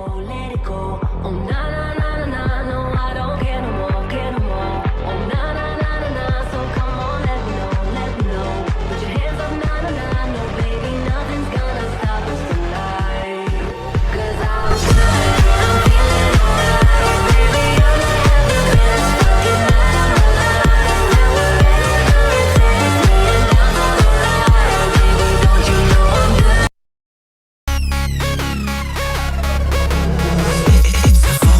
let it go. Oh na na na na na, no, I don't care no more, care no more. Oh na na na na na, so come on, let me know. Put your hands up, na na na, no baby, nothing's gonna stop us tonight. 'Cause I'm feeling alright, baby, I'm gonna have the best fucking night of my life. And wherever it takes me, and down for the ride, baby, don't you know I'm good? It's a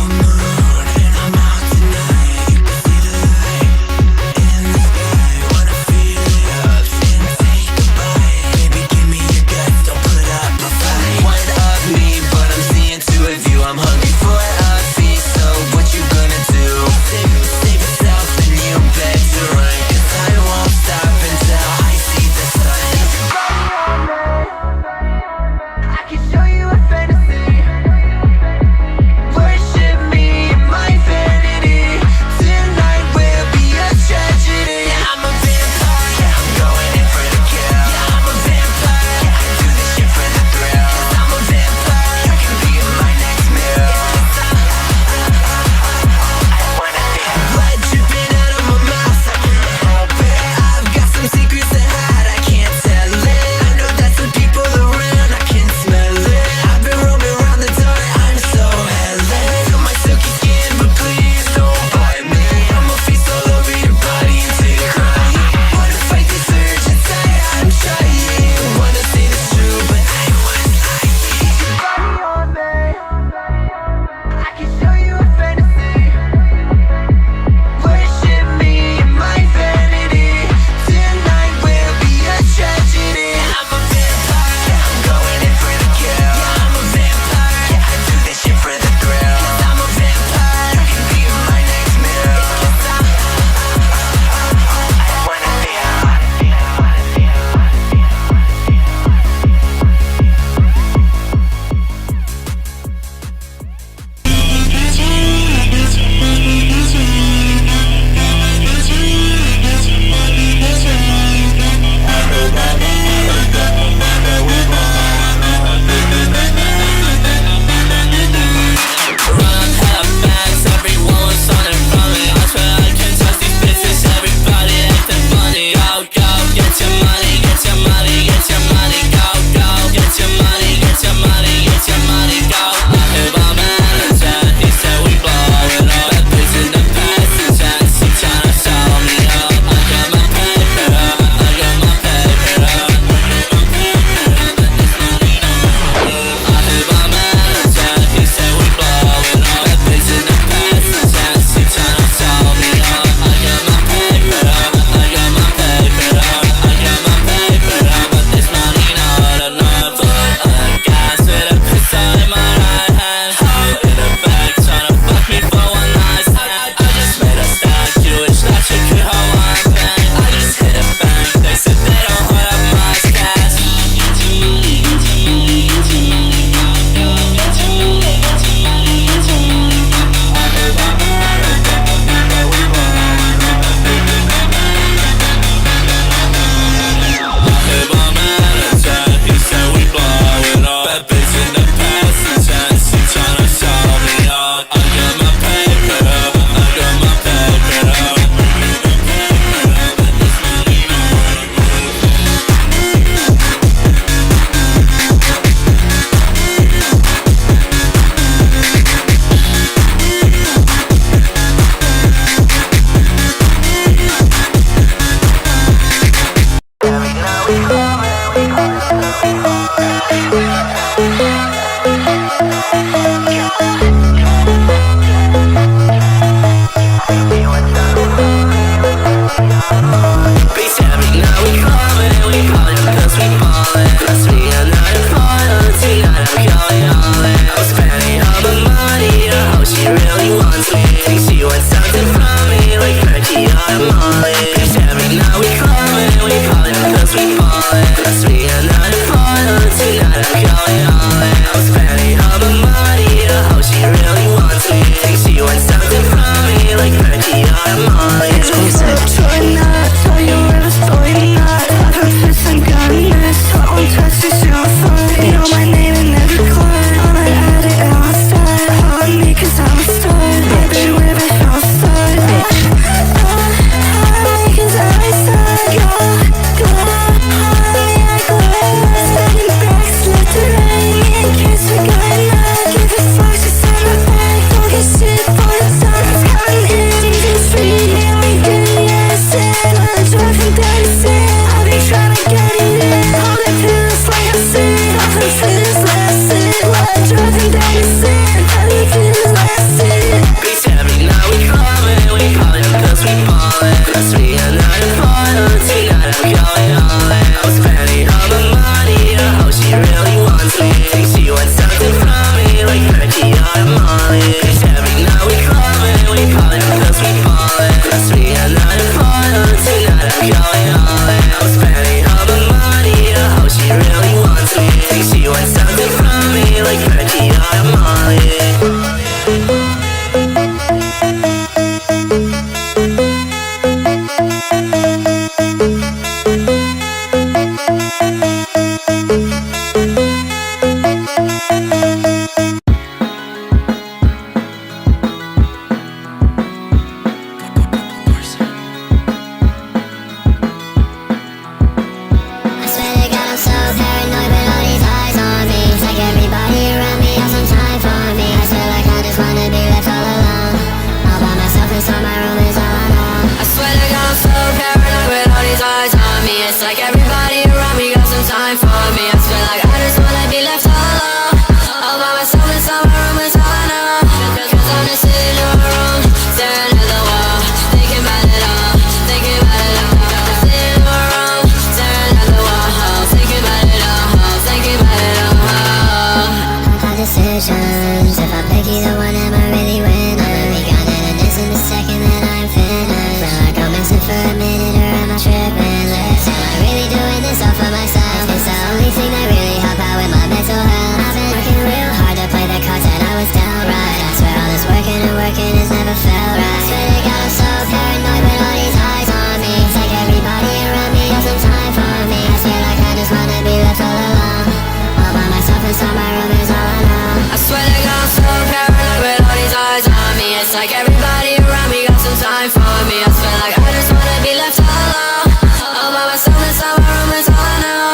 feelings. If I pick either one, am I really winning? We got it and this in the second that I'm finished. Feel like I'm missing for a minute or am I tripping? Listen, am I really doing this all for myself? It's the only thing that really help out with my mental health. I've been working real hard to play the cards that I was dealt right. I swear all this working and working has never felt right. Swear to God I'm so paranoid with all these eyes on me. It's like everybody around me has some time for me. I feel like I just wanna be left all alone, all by myself inside my room is all I know. I swear to God I'm so paranoid with all these eyes on me. It's like everybody around me got some time for me. I feel like I just wanna be left all alone, all by myself inside my room is all I know.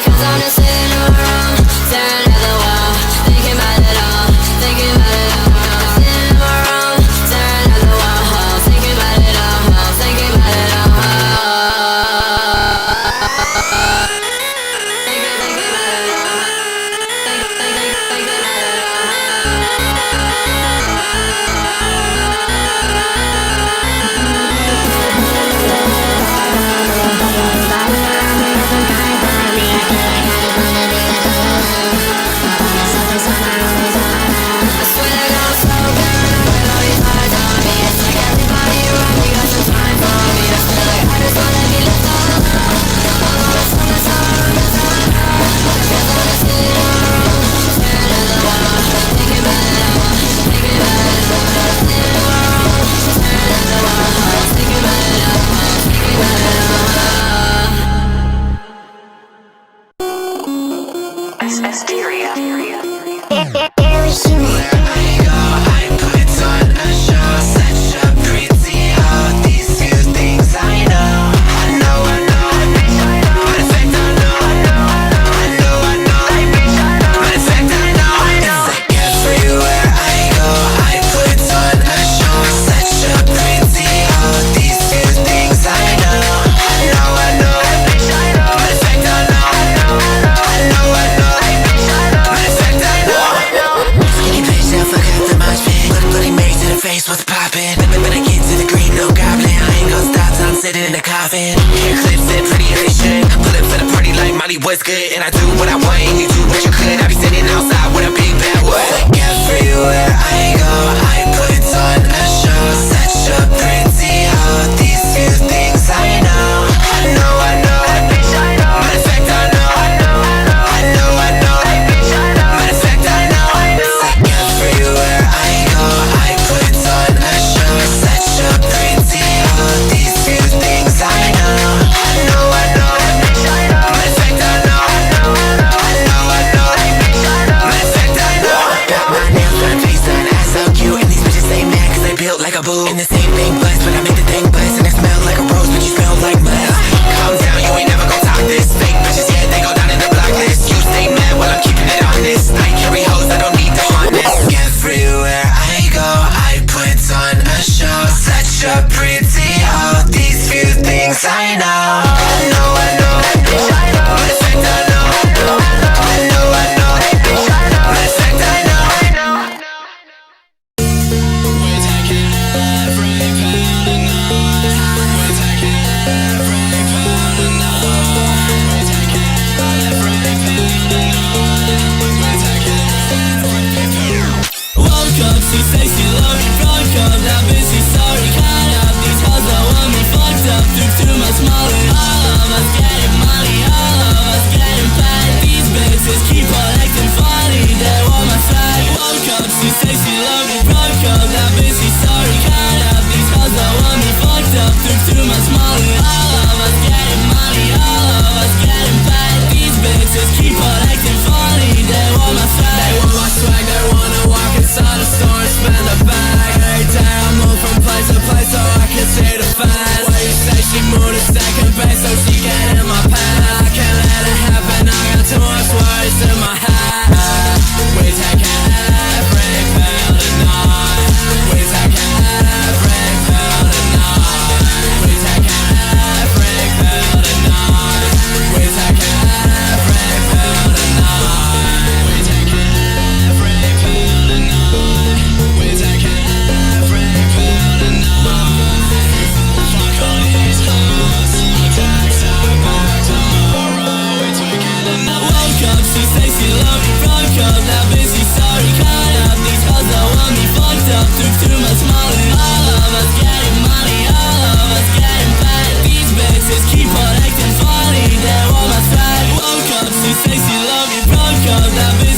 Cause I'm just sitting in my room, staring at the wall, thinking about it all, thinking about it all. Sitting in my room, staring at the wall, thinking about it all, thinking about it all. Asteria. What's poppin'? When I get to the green, no goblin. I ain't gon' stop till I'm sitting in the coffin. Hair clips and pretty as they should. Pull up for the party like Molly, what's good? And I do what I want and you do what you could. I be sitting outside with a big bad wood. Everywhere I go, I put on a show. Such a pretty hoe. These few things I know. I know. Matter of fact, I know. Matter of fact, I know. Everywhere I go, I put on a show. Such a pretty hoe. These few things I know. I know. Matter of fact, I know. Matter of fact, I know. Got my nails done, face done, ass so cute. And these bitches say mad cause they built like a boo. And the same thing bust, but I make the thing bust. And it smell like a rose, but you smell like mud. Calm down, you ain't never gon' talk this. Fake bitches, yeah, they go down in the block list. You stay mad while I'm keeping it honest. I carry hoes, I don't need the harness. Everywhere I go, I put on a show. Such a pretty hoe. These few things I know. I know. Matter of fact, I know. Matter of fact, I know. We're taking every got me fucked up, took too much money. All of us getting money, all of us getting paid. These bitches keep on acting funny, they're on my side. Woke up, she say she love me, broke up, that bitch